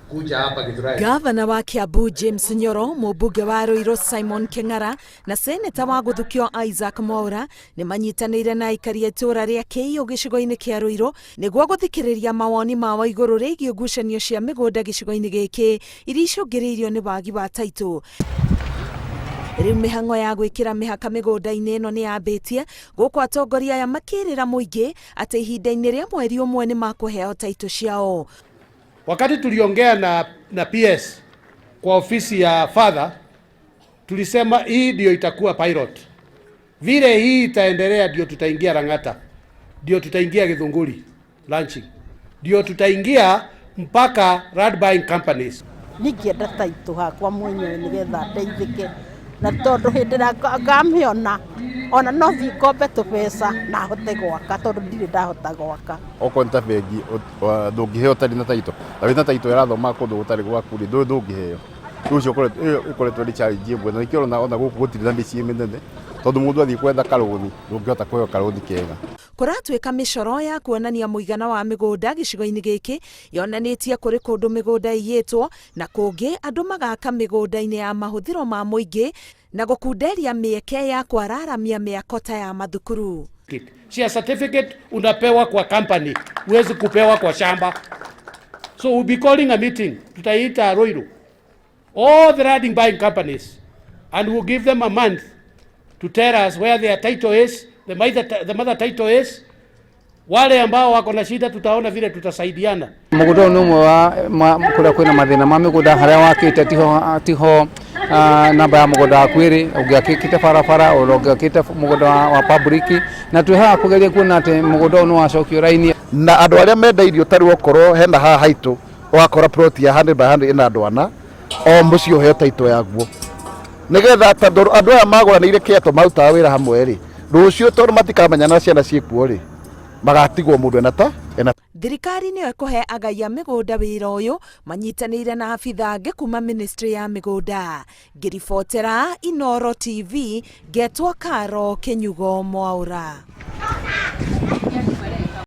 kuja hapa Githurai. Gavana wa Kiambu James Nyoro, mũmbunge wa Ruiru Simon Keng'ara na seneta wa Guthukio Isaac Mwaura nĩ manyitanĩire na aikari a itũũra rĩa Kiuu gĩcigo-inĩ kĩa Ruiru nĩguo gũthikĩrĩria mawoni mao igũrũ rĩgiĩ ngucanio cia mĩgũnda gĩcigo-inĩ gĩkĩ iria icũngĩrĩirio nĩ wagi wa taito. Rĩu mĩhang'o ya gwĩkĩra mĩhaka mĩgũnda-inĩ ĩno nĩ yambĩtie, gũkũ atongoria aya makĩrĩra mũingĩ atĩ ihinda-inĩ rĩa mweri ũmwe nĩ makũheo taito ciao. Wakati tuliongea na PS kwa ofisi ya father, tulisema hii ndio itakuwa pilot. Vile hii itaendelea ndio tutaingia Lang'ata, ndio tutaingia Githunguri launching, ndio tutaingia mpaka road buying companies. Ningĩenda taito hakwa mwenyewe nĩgetha ndeithĩke na tondũ hĩndĩ ĩrĩa ngamĩona ona no thiĩ ngombe tũbeca na hote gwaka tondũ ndirĩ ndahota gwaka. Okorwo nĩ ta bengi ndũngĩheo ũtarĩ na taito, na wĩna taito ĩrathoma kũndũ gũtarĩ gwaku ndũngĩheo. Rĩu ũcio ũkoretwo nĩ challenge ĩmwe, na nĩkĩo ona gũkũ gũtirĩ na mĩciĩ mĩnene tondũ mũndũ athiĩ kwetha karũthi ndũngĩhota kũheo karũthi kega. Kũratuĩka mĩcoro ya kuonania mũigana wa mĩgũnda gĩcigo-inĩ gĩkĩ yonanĩtie kũrĩ kũndũ mĩgũnda ĩiyĩtwo na kũngĩ andũ magaka mĩgũnda-inĩ ya mahũthĩro ma mũingĩ na gũkunderia mĩeke ya kwararamia mĩako ta ya mathukuru. Cia certificate unapewa kwa company, huwezi kupewa kwa shamba. So we'll be calling a meeting, tutaita Ruiru, all the land buying companies, and we'll give them a month to tell us where their title is, the mother title is. Wale ambao wako na shida tutaona vile tutasaidiana. Mũgũnda ũyũ wa kũrĩa kwĩna mathĩna ma mĩgũnda harĩa wakĩte tiho namba ya mũgũnda waku ĩrĩ, ũngĩakĩte barabara, ũngĩakĩte mũgũnda wa public, na twĩhaga kũgeria kuona atĩ mũgũnda ũyũ nĩ wacokio raini. Na andũ arĩa mendairio tarĩ okorwo hena haha haitũ wakora plot ya 100 by 100 ina andũ ana o mũciĩ ũheo taito yaguo, nĩgetha tondũ andũ aya magũranĩire kĩato marutaga wĩra hamwe rĩ, rũciũ tondũ matikamenya na ciana ciĩkuo rĩ magatigwo mũndũ ena. Thirikari nĩyo ĩkũhe agai a mĩgũnda wĩra ũyũ manyitanĩire na abitha angĩ kuma ministry ya mĩgũnda. Ngĩribotera Inooro TV, ngetwo Karo Kinyugo Mwaura.